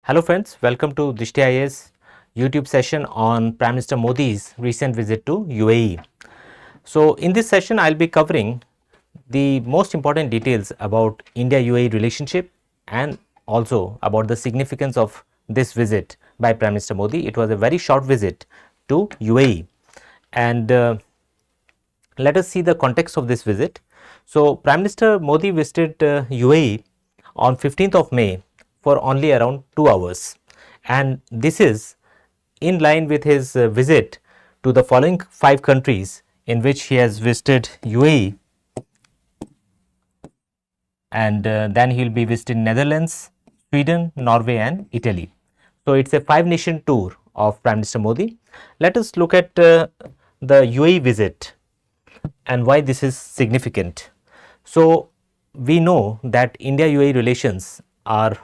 Hello friends, welcome to Drishti IAS YouTube session on Prime Minister Modi's recent visit to UAE. So in this session, I'll be covering the most important details about India-UAE relationship and also about the significance of this visit by Prime Minister Modi. It was a very short visit to UAE and let us see the context of this visit. So Prime Minister Modi visited UAE on 15th of May for only around 2 hours, and this is in line with his visit to the following 5 countries in which he has visited UAE, and then he will be visiting Netherlands, Sweden, Norway and Italy. So it's a 5-nation tour of Prime Minister Modi. Let us look at the UAE visit and why this is significant. So we know that India-UAE relations are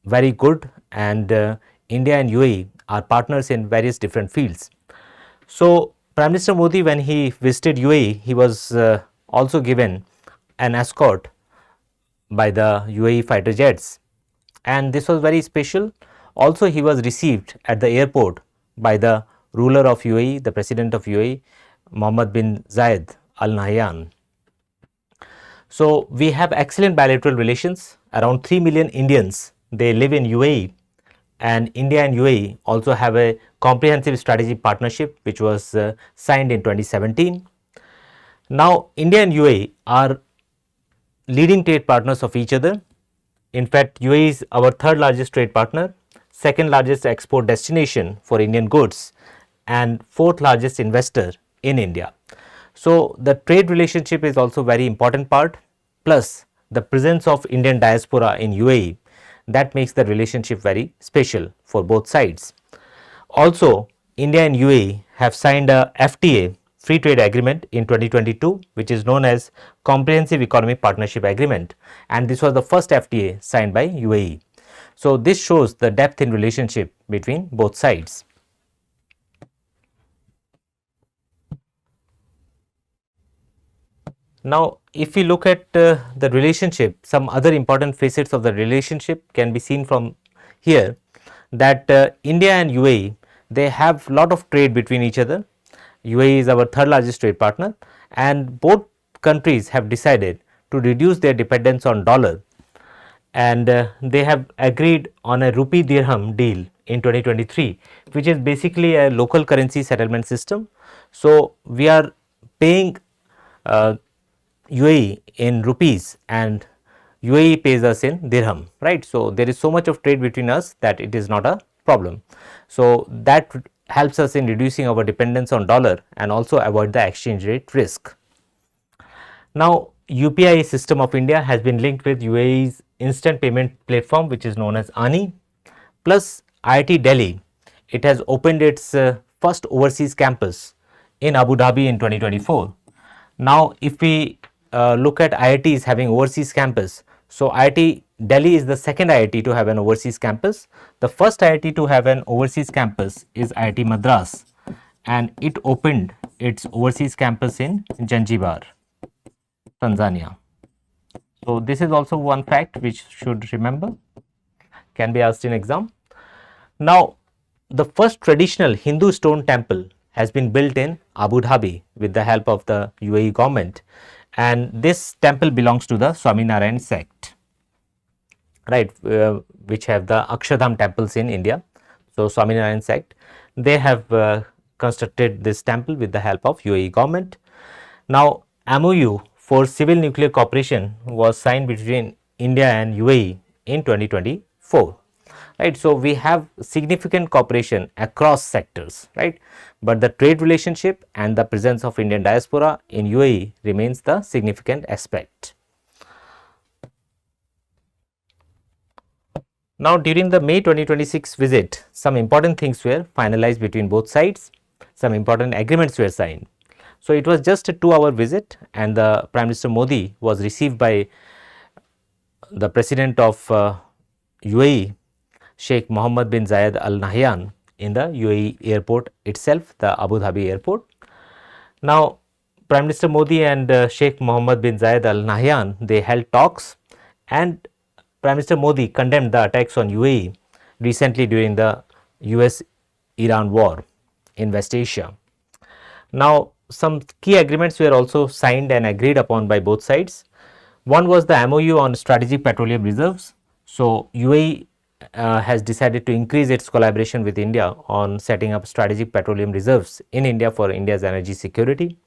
very good, and India and UAE are partners in various different fields. So Prime Minister Modi, when he visited UAE, he was also given an escort by the UAE fighter jets, and this was very special. Also, he was received at the airport by the ruler of UAE, the president of UAE, Mohammed bin Zayed Al Nahyan. So we have excellent bilateral relations. Around 3 million Indians, they live in UAE, and India and UAE also have a comprehensive strategic partnership which was signed in 2017. Now India and UAE are leading trade partners of each other. In fact, UAE is our third largest trade partner, second largest export destination for Indian goods, and fourth largest investor in India. So the trade relationship is also very important part, plus the presence of Indian diaspora in UAE, that makes the relationship very special for both sides. Also, India and UAE have signed a FTA, free trade agreement, in 2022, which is known as Comprehensive Economic Partnership Agreement, and this was the first FTA signed by UAE. So this shows the depth in relationship between both sides. Now, if we look at the relationship, some other important facets of the relationship can be seen from here, that India and UAE, they have lot of trade between each other. UAE is our third largest trade partner, and both countries have decided to reduce their dependence on dollar, and they have agreed on a rupee dirham deal in 2023, which is basically a local currency settlement system. So we are paying UAE in rupees and UAE pays us in dirham, right? So there is so much of trade between us that it is not a problem. So that helps us in reducing our dependence on dollar and also avoid the exchange rate risk. Now UPI system of India has been linked with UAE's instant payment platform, which is known as ANI, plus IIT Delhi. It has opened its first overseas campus in Abu Dhabi in 2024. Now if we look at IITs having overseas campus, so IIT Delhi is the second IIT to have an overseas campus. The first IIT to have an overseas campus is IIT Madras, and it opened its overseas campus in Zanzibar, Tanzania. So this is also one fact which should remember, can be asked in exam. Now the first traditional Hindu stone temple has been built in Abu Dhabi with the help of the UAE government, and this temple belongs to the Swaminarayan sect, right, which have the Akshardham temples in India. So Swaminarayan sect, they have constructed this temple with the help of UAE government. Now MOU for civil nuclear cooperation was signed between India and UAE in 2024. Right, so we have significant cooperation across sectors, right, but the trade relationship and the presence of Indian diaspora in UAE remains the significant aspect. Now during the May 2026 visit, some important things were finalized between both sides, some important agreements were signed. So it was just a 2-hour visit, and the Prime Minister Modi was received by the President of UAE, Sheikh Mohammed bin Zayed Al Nahyan, in the UAE airport itself, the Abu Dhabi airport. Now Prime Minister Modi and Sheikh Mohammed bin Zayed Al Nahyan, they held talks, and Prime Minister Modi condemned the attacks on UAE recently during the US-Iran war in West Asia. Now, some key agreements were also signed and agreed upon by both sides. One was the MOU on strategic petroleum reserves. So, UAE has decided to increase its collaboration with India on setting up strategic petroleum reserves in India for India's energy security.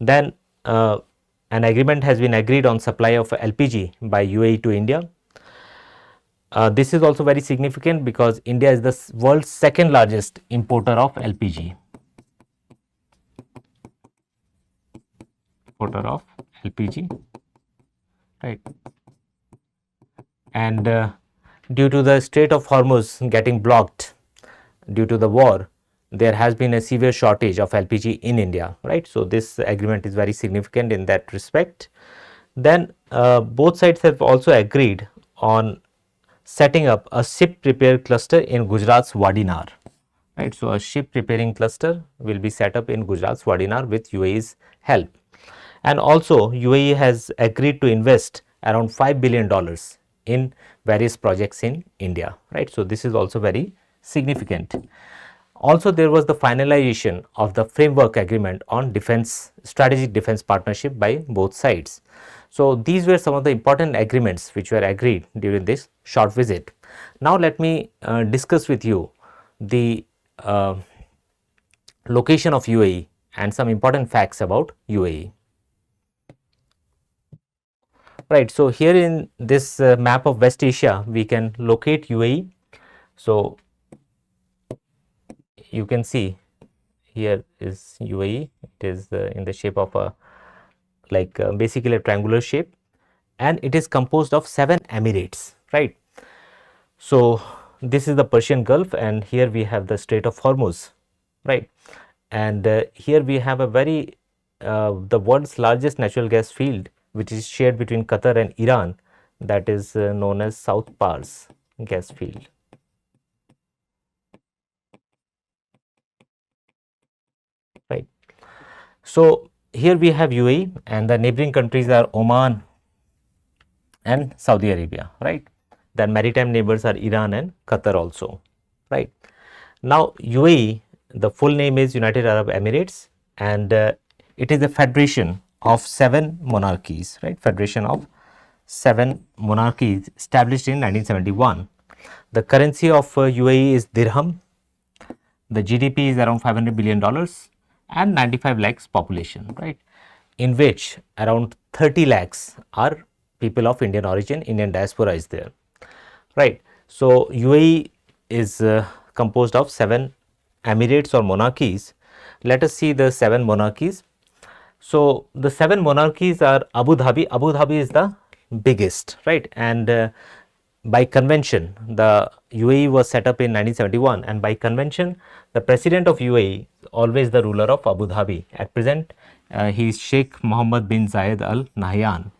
Then an agreement has been agreed on supply of LPG by UAE to India. This is also very significant because India is the world's second largest importer of LPG. Right. And due to the Strait of Hormuz getting blocked due to the war, there has been a severe shortage of LPG in India, right? So, this agreement is very significant in that respect. Then both sides have also agreed on setting up a ship repair cluster in Gujarat's Wadinar, right? So, a ship repairing cluster will be set up in Gujarat's Wadinar with UAE's help. And also UAE has agreed to invest around $5 billion in various projects in India, right? So, this is also very significant. Also, there was the finalization of the framework agreement on strategic defense partnership by both sides. So, these were some of the important agreements which were agreed during this short visit. Now, let me discuss with you the location of UAE and some important facts about UAE. Right. So, here in this map of West Asia, we can locate UAE. So, you can see here is UAE. It is in the shape of a basically a triangular shape, and it is composed of 7 emirates, right. So, this is the Persian Gulf, and here we have the Strait of Hormuz, right, and here we have a the world's largest natural gas field, which is shared between Qatar and Iran, that is known as South Pars gas field. Right. So, here we have UAE, and the neighboring countries are Oman and Saudi Arabia, right. Then maritime neighbors are Iran and Qatar also, right. Now, UAE, the full name is United Arab Emirates, and it is a federation of 7 monarchies, right, federation of 7 monarchies established in 1971. The currency of UAE is dirham. The GDP is around $500 billion and 95 lakhs population, right, in which around 30 lakhs are people of Indian origin. Indian diaspora is there, right. So, UAE is composed of 7 emirates or monarchies. Let us see the 7 monarchies. So, the 7 monarchies are Abu Dhabi. Abu Dhabi is the biggest, right, and by convention the UAE was set up in 1971, and by convention the president of UAE is always the ruler of Abu Dhabi. At present he is Sheikh Mohammed bin Zayed Al Nahyan,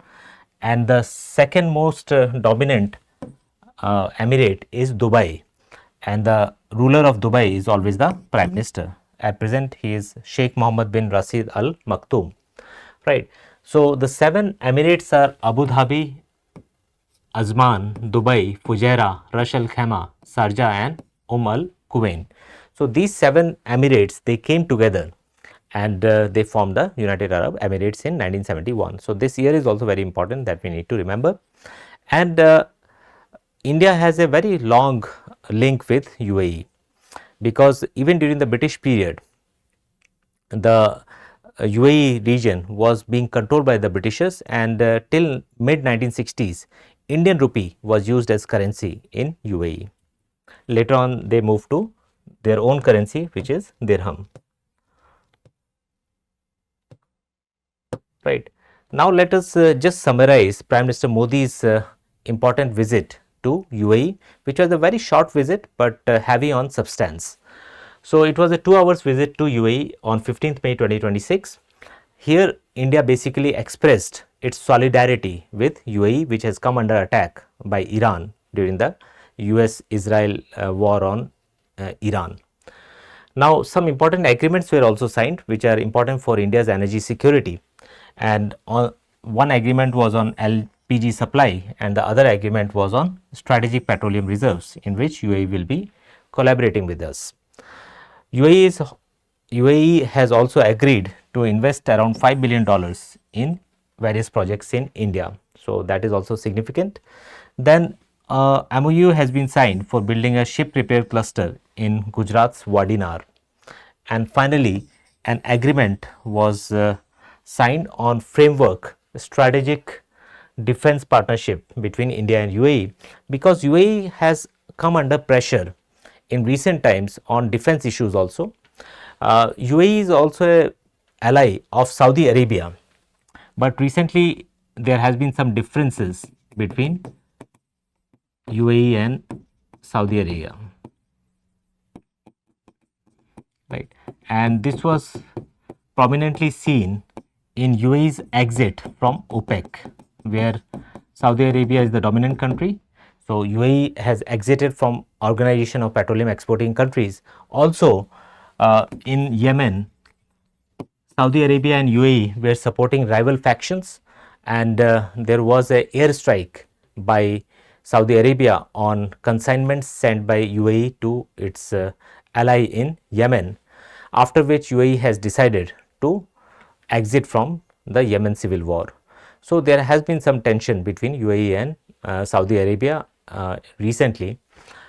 and the second most dominant emirate is Dubai, and the ruler of Dubai is always the prime minister. At present he is Sheikh Mohammed bin Rashid Al Maktoum, right. So, the 7 emirates are Abu Dhabi, Azman, Dubai, Fujairah, Ras Al Khaimah, Sharjah and Al Quwain. So, these 7 emirates, they came together and they formed the United Arab Emirates in 1971. So, this year is also very important that we need to remember, and India has a very long link with UAE, because even during the British period the UAE region was being controlled by the Britishers, and till mid 1960s Indian rupee was used as currency in UAE. Later on they moved to their own currency, which is dirham, right. Now, let us just summarize Prime Minister Modi's important visit to UAE, which was a very short visit but heavy on substance. So, it was a 2 hours visit to UAE on 15th May 2026. Here India basically expressed its solidarity with UAE, which has come under attack by Iran during the US-Israel war on Iran. Now, some important agreements were also signed which are important for India's energy security, and one agreement was on PG supply, and the other agreement was on strategic petroleum reserves, in which UAE will be collaborating with us. UAE has also agreed to invest around $5 billion in various projects in India. So, that is also significant. Then MOU has been signed for building a ship repair cluster in Gujarat's Wadinar. And finally, an agreement was signed on framework strategic defense partnership between India and UAE, because UAE has come under pressure in recent times on defense issues also. UAE is also an ally of Saudi Arabia, but recently there has been some differences between UAE and Saudi Arabia, right? And this was prominently seen in UAE's exit from OPEC, where Saudi Arabia is the dominant country. So, UAE has exited from Organization of Petroleum Exporting Countries. Also, in Yemen, Saudi Arabia and UAE were supporting rival factions, and there was an airstrike by Saudi Arabia on consignments sent by UAE to its ally in Yemen, after which UAE has decided to exit from the Yemen civil war. So, there has been some tension between UAE and Saudi Arabia recently.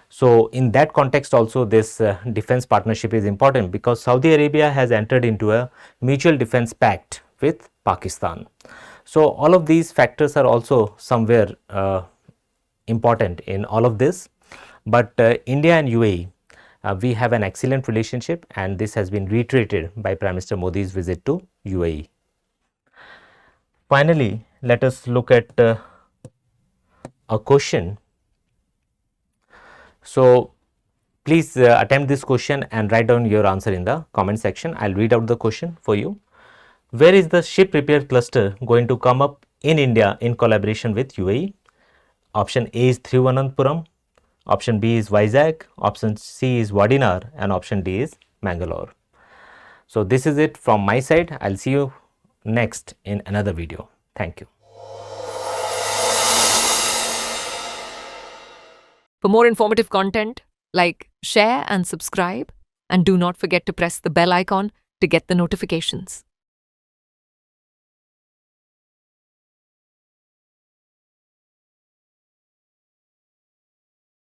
So, in that context also, this defense partnership is important, because Saudi Arabia has entered into a mutual defense pact with Pakistan. So, all of these factors are also somewhere important in all of this, but India and UAE, we have an excellent relationship, and this has been reiterated by Prime Minister Modi's visit to UAE. Finally, let us look at a question. So, please attempt this question and write down your answer in the comment section. I will read out the question for you. Where is the ship repair cluster going to come up in India in collaboration with UAE? Option A is Thiruvananthapuram, option B is Vizag, option C is Wadinar, and option D is Mangalore. So, this is it from my side. I will see you next in another video. Thank you. For more informative content, like, share and subscribe, and do not forget to press the bell icon to get the notifications.